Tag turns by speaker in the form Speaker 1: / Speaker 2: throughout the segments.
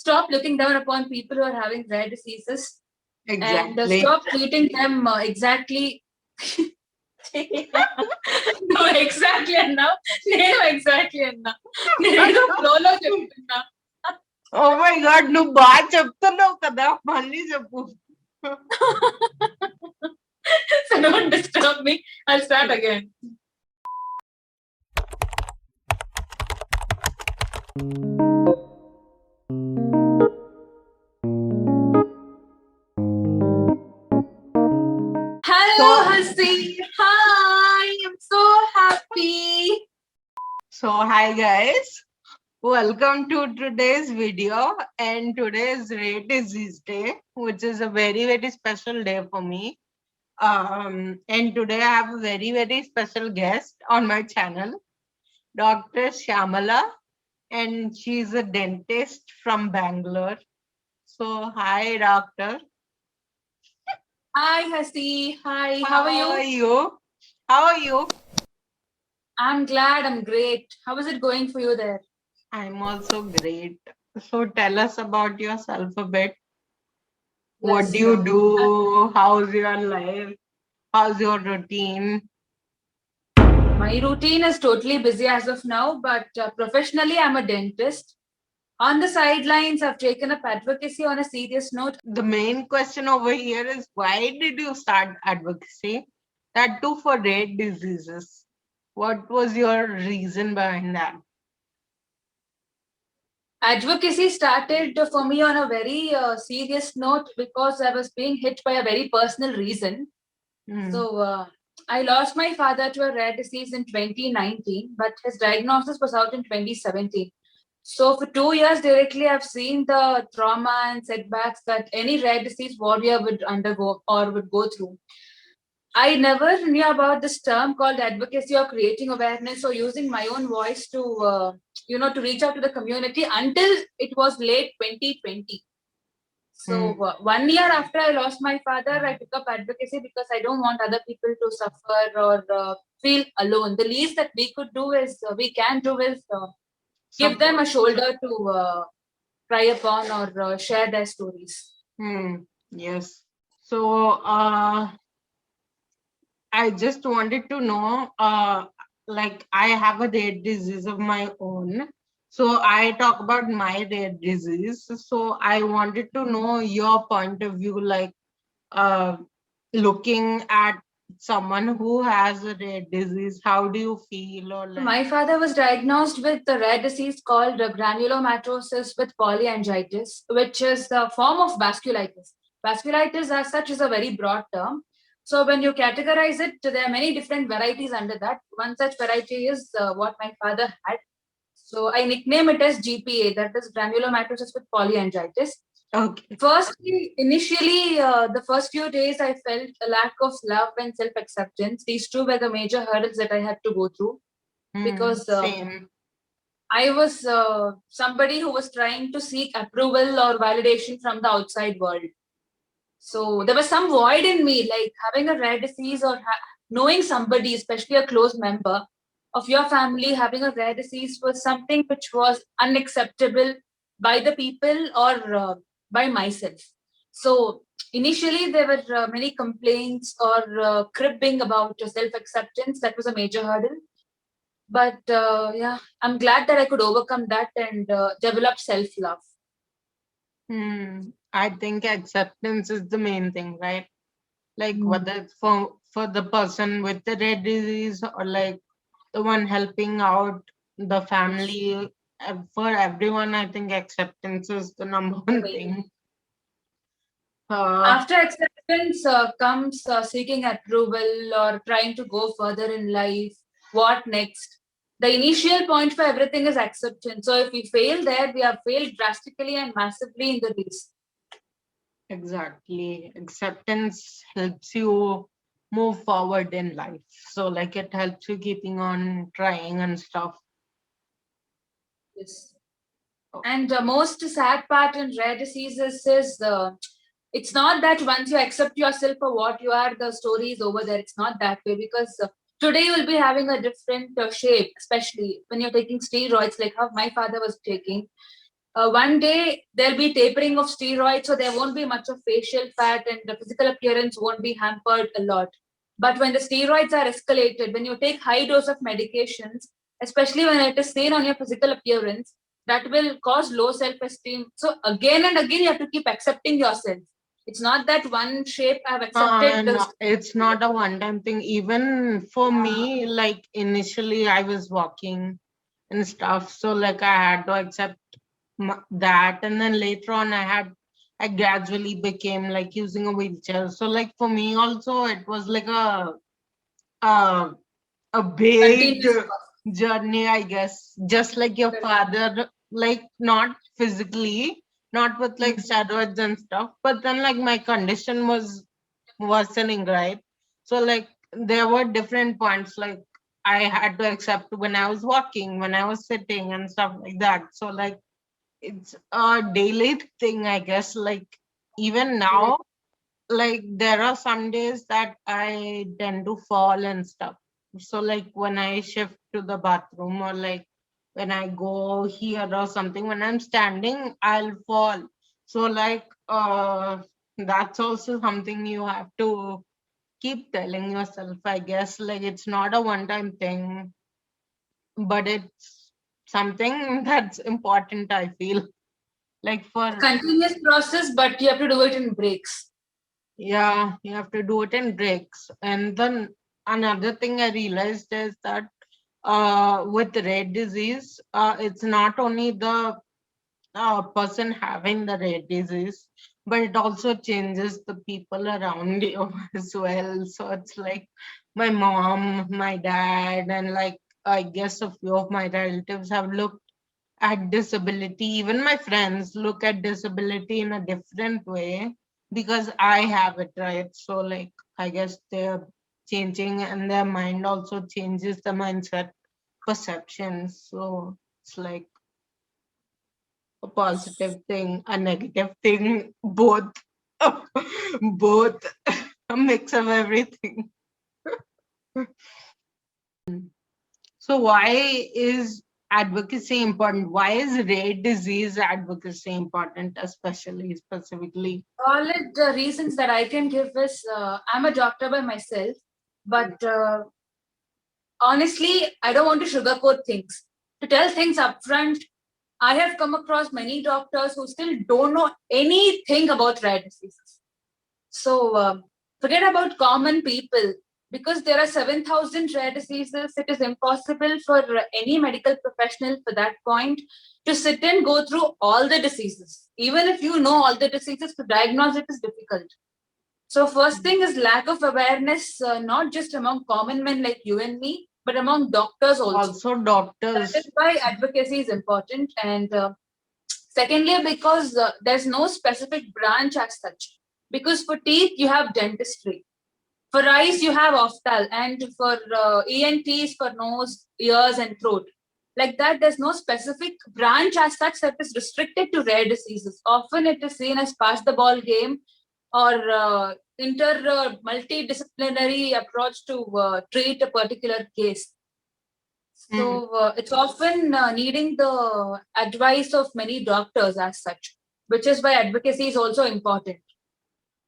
Speaker 1: stop looking down upon people who are having rare diseases and
Speaker 2: Exactly.
Speaker 1: stop treating them exactly. No, exactly అన్నా నేను exactly అన్నా నేను ఫ్లోలో చెప్తున్నా.
Speaker 2: Oh my God, నువ్వు బాగా చెప్తున్నావు కదా, మళ్ళీ చెప్పు.
Speaker 1: So don't disturb me. I'll start again. Hello, Hasi. Hi, I'm so happy.
Speaker 2: So hi guys, welcome to today's video, and today is Rare Disease Day, which is a very special day for me. And today I have a very special guest on my channel, Dr. Shyamala, and she's a dentist from Bangalore. So hi doctor.
Speaker 1: Hi, Hasi. Hi, how are you?
Speaker 2: How are you?
Speaker 1: I'm glad. I'm great. How is it going for you there?
Speaker 2: I'm also great. So tell us about yourself a bit. What
Speaker 1: Yes,
Speaker 2: do you do? How's your life? How's your routine?
Speaker 1: My routine is totally busy as of now, but professionally, I'm a dentist. On the sidelines, I've taken up advocacy on a serious note.
Speaker 2: The main question over here is, why did you start advocacy? That too for rare diseases. What was your reason behind that?
Speaker 1: Advocacy started for me on a very serious note because I was being hit by a very personal reason. So I lost my father to a rare disease in 2019, but his diagnosis was out in 2017. So for 2 years directly, I've seen the trauma and setbacks that any rare disease warrior would undergo or would go through. I never knew about this term called advocacy or creating awareness or using my own voice to reach out to the community until it was late 2020. So 1 year after I lost my father, I took up advocacy because I don't want other people to suffer or feel alone. The least that we can do is give them a shoulder to cry upon or share their stories.
Speaker 2: Yes. So I just wanted to know, like I have a rare disease of my own. So I talk about my rare disease. So I wanted to know your point of view, like looking at someone who has a rare disease. How do you feel? Or like...
Speaker 1: My father was diagnosed with a rare disease called granulomatosis with polyangiitis, which is a form of vasculitis. Vasculitis as such is a very broad term. So when you categorize it, there are many different varieties under that. One such variety is what my father had. So I nickname it as GPA, that is granulomatosis with polyangiitis.
Speaker 2: Okay.
Speaker 1: Firstly, initially, the first few days, I felt a lack of love and self-acceptance. These two were the major hurdles that I had to go through because I was somebody who was trying to seek approval or validation from the outside world. So there was some void in me, like having a rare disease or knowing somebody, especially a close member of your family, having a rare disease was something which was unacceptable by the people or by myself. So initially, there were many complaints or cribbing about self-acceptance. That was a major hurdle. But yeah, I'm glad that I could overcome that and develop self-love.
Speaker 2: I think acceptance is the main thing, right? Like whether it's for the person with the rare disease or like the one helping out the family, for everyone, I think acceptance is the number one thing.
Speaker 1: After acceptance comes seeking approval or trying to go further in life. What next? The initial point for everything is acceptance. So if we fail there, we have failed drastically and massively in the race.
Speaker 2: Exactly. Acceptance helps you move forward in life. So like it helps you keeping on trying and stuff.
Speaker 1: Yes. And the most sad part in rare diseases is it's not that once you accept yourself for what you are, the story is over there. It's not that way because today you will be having a different shape, especially when you're taking steroids, like how my father was taking. one day there'll be tapering of steroids, so there won't be much of facial fat and the physical appearance won't be hampered a lot. But when the steroids are escalated, when you take high dose of medications, especially when it is seen on your physical appearance, that will cause low self-esteem. So again and again, you have to keep accepting yourself. It's not that one shape I've accepted.
Speaker 2: No, it's not a one-time thing. Even for me, like initially I was walking and stuff, so like I had to accept that, and then later on I gradually became like using a wheelchair. So like for me also, it was like a a big
Speaker 1: Continuous.
Speaker 2: journey, I guess. Just like your father, like not physically, not with like steroids and stuff, but then like my condition was worsening, right? So like there were different points, like I had to accept when I was walking, when I was sitting and stuff like that. So like it's a daily thing, I guess. Like even now, like there are some days that I tend to fall and stuff. So like when I shift to the bathroom, or like when I go here or something, when I'm standing, I'll fall. So like that's also something you have to keep telling yourself, I guess. Like it's not a one-time thing, but it's something that's important, I feel. Like for
Speaker 1: Continuous process, but you have to do it in breaks.
Speaker 2: Yeah, you have to do it in breaks. And then another thing I realized is that with rare disease, it's not only the person having the rare disease, but it also changes the people around you as well. So it's like my mom, my dad, and like I guess a few of my relatives have looked at disability. Even my friends look at disability in a different way because I have it, right? So like I guess they're changing, and their mind also changes the mindset perception. So it's like a positive thing, a negative thing, both. Both. A mix of everything. So why is advocacy important? Why is rare disease advocacy important, especially specifically?
Speaker 1: Solid reasons that I can give is I'm a doctor by myself, but honestly, I don't want to sugarcoat things. To tell things upfront, I have come across many doctors who still don't know anything about rare diseases. So forget about common people. Because there are 7,000 rare diseases, it is impossible for any medical professional for that point to sit and go through all the diseases. Even if you know all the diseases, to diagnose it is difficult. So first thing is lack of awareness, not just among common men like you and me, but among doctors also.
Speaker 2: Also,
Speaker 1: That is
Speaker 2: doctors.
Speaker 1: why advocacy is important. And secondly, because there's no specific branch as such. Because for teeth, you have dentistry. For eyes, you have optal. And for ENTs, for nose, ears, and throat. Like that, there's no specific branch as such that is restricted to rare diseases. Often it is seen as pass the ball game or multidisciplinary approach to treat a particular case.
Speaker 2: Hmm.
Speaker 1: So it's often needing the advice of many doctors as such, which is why advocacy is also important.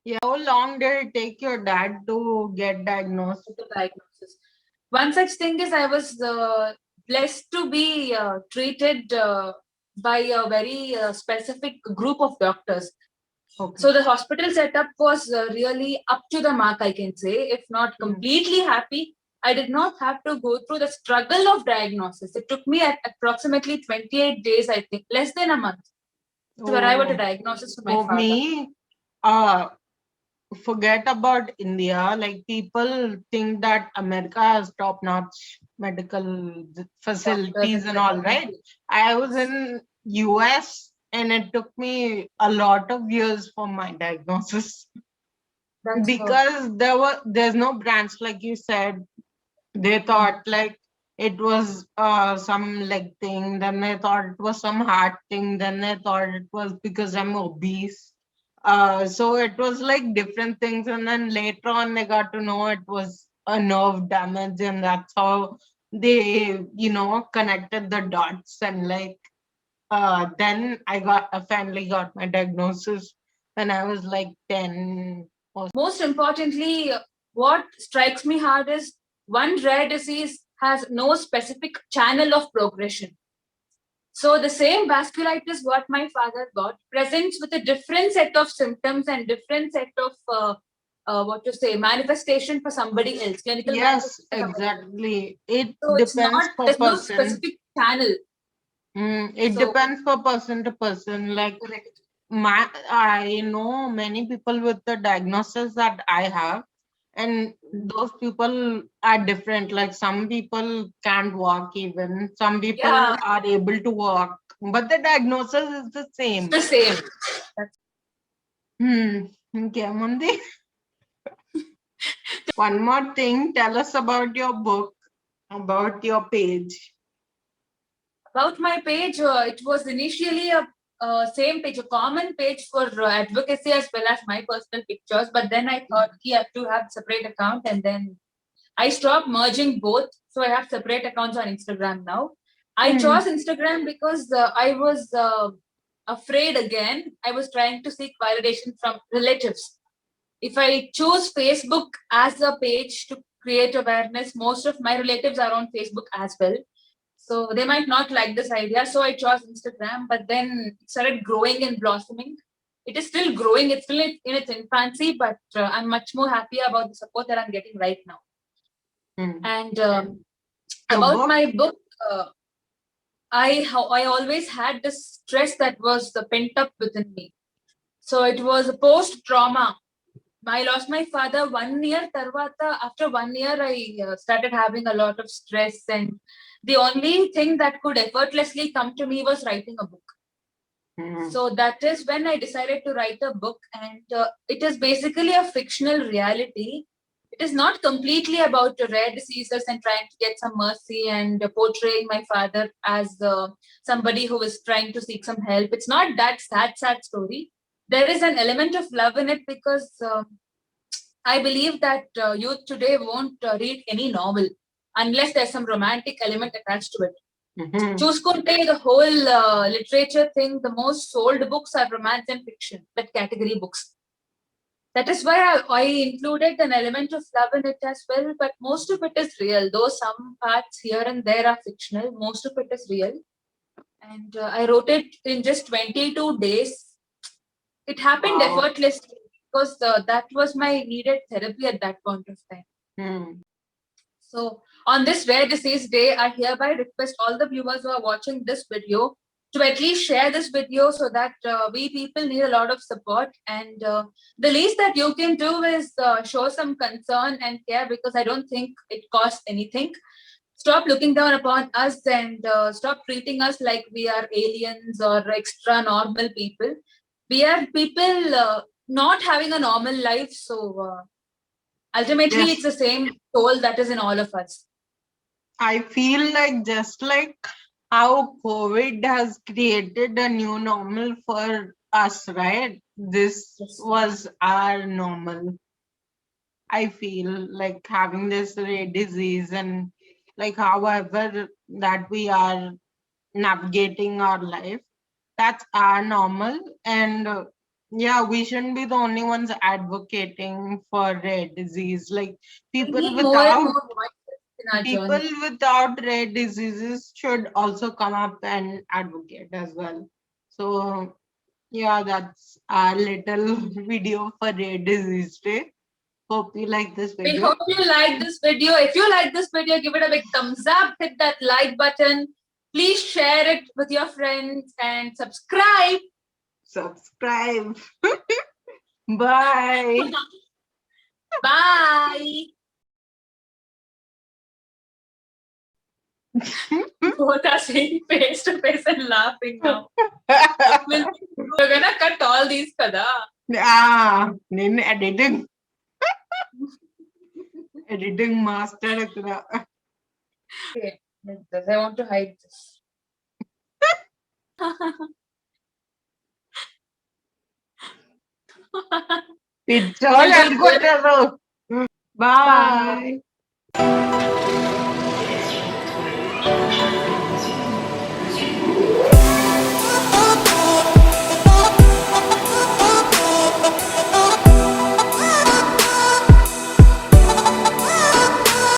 Speaker 2: Yeah. How long did it take your dad to get diagnosed?
Speaker 1: The diagnosis. One such thing is I was blessed to be treated by a very specific group of doctors.
Speaker 2: Okay.
Speaker 1: So the hospital setup was really up to the mark, I can say, if not completely happy. I did not have to go through the struggle of diagnosis. It took me at approximately 28 days, I think, less than a month to arrive at a
Speaker 2: Oh,
Speaker 1: diagnosis for my
Speaker 2: for
Speaker 1: father.
Speaker 2: me, uh, forget about India. Like people think that America has top-notch medical
Speaker 1: Doctors
Speaker 2: facilities
Speaker 1: and
Speaker 2: and all, right?
Speaker 1: technology.
Speaker 2: I was in US and it took me a lot of years for my diagnosis
Speaker 1: That's what.
Speaker 2: because there's no branch, like you said. They thought like it was some leg thing, then they thought it was some heart thing, then they thought it was because I'm obese. So it was like different things, and then later on they got to know it was a nerve damage, and that's how they connected the dots. And like then I finally got my diagnosis when I was like 10 or
Speaker 1: Most importantly, what strikes me hard is one rare disease has no specific channel of progression. So the same vasculitis what my father got presents with a different set of symptoms and different set of what to say manifestation for somebody else, clinical
Speaker 2: yes,
Speaker 1: manifestation for somebody else.
Speaker 2: exactly. It
Speaker 1: So it's
Speaker 2: depends
Speaker 1: not,
Speaker 2: per
Speaker 1: there's no
Speaker 2: person.
Speaker 1: specific channel.
Speaker 2: It
Speaker 1: So
Speaker 2: depends per person to person. Like
Speaker 1: correct.
Speaker 2: I know many people with the diagnosis that I have, and those people are different. Like some people can't walk even, some people
Speaker 1: Yeah,
Speaker 2: are able to walk, but the diagnosis is the
Speaker 1: it's
Speaker 2: same.
Speaker 1: the same. That's
Speaker 2: Okay, Mundi. One more thing, tell us about your book, about your page.
Speaker 1: about my page. It was initially a same page, a common page for advocacy as well as my personal pictures. But then I thought you have to have separate account, and then I stopped merging both. So I have separate accounts on Instagram now. I
Speaker 2: Hmm.
Speaker 1: chose Instagram because I was afraid again. I was trying to seek validation from relatives. If I choose Facebook as a page to create awareness, most of my relatives are on Facebook as well. So they might not like this idea. So I chose Instagram, but then it started growing and blossoming. It is still growing, it's still in its infancy, but I'm much more happy about the support that I'm getting right now. And
Speaker 2: Your
Speaker 1: about
Speaker 2: book?
Speaker 1: my book, I always had this stress that was pent up within me. So it was a post trauma. I lost my father 1 year. Tarvata, after 1 year, I started having a lot of stress, and the only thing that could effortlessly come to me was writing a book. So that is when I decided to write a book, and it is basically a fictional reality. It is not completely about rare diseases and trying to get some mercy and portraying my father as somebody who is trying to seek some help. It's not that sad story. There is an element of love in it because I believe that youth today won't read any novel unless there's some romantic element attached to it. చూసుకుంటే the whole literature thing, the most sold books are romance and fiction, that category books. That is why I included an element of love in it as well, but most of it is real. Though some parts here and there are fictional, most of it is real. And I wrote it in just 22 days. It happened
Speaker 2: Wow.
Speaker 1: effortlessly because that was my needed therapy at that point of time. So on this Rare Disease Day, I hereby request all the viewers who are watching this video to at least share this video so that we people need a lot of support. And the least that you can do is show some concern and care, because I don't think it costs anything. Stop looking down upon us and stop treating us like we are aliens or extra normal people. We are people not having a normal life. So ultimately,
Speaker 2: Yes.
Speaker 1: it's the same soul that is in all of us.
Speaker 2: I feel like just like how COVID has created a new normal for us, right? This was our normal. I feel like having this rare disease and like however that we are navigating our life, that's our normal. And yeah, we shouldn't be the only ones advocating for rare disease. Like
Speaker 1: We
Speaker 2: people
Speaker 1: need more and
Speaker 2: without
Speaker 1: more voices in our
Speaker 2: people
Speaker 1: journey.
Speaker 2: without rare diseases should also come up and advocate as well. So yeah, that's our little video for Rare Disease Day. Hope you like this
Speaker 1: We
Speaker 2: video.
Speaker 1: hope you like this video. If you like this video, give it a big thumbs up, hit that like button. Please share it with your friends and subscribe.
Speaker 2: Subscribe. Bye.
Speaker 1: Bye. Both are seeing face to face and laughing now. We're gonna cut all these, kada.
Speaker 2: Nene editing master akkada.
Speaker 1: Okay, I want to hide this.
Speaker 2: It's all
Speaker 1: We'll do it.
Speaker 2: Bye.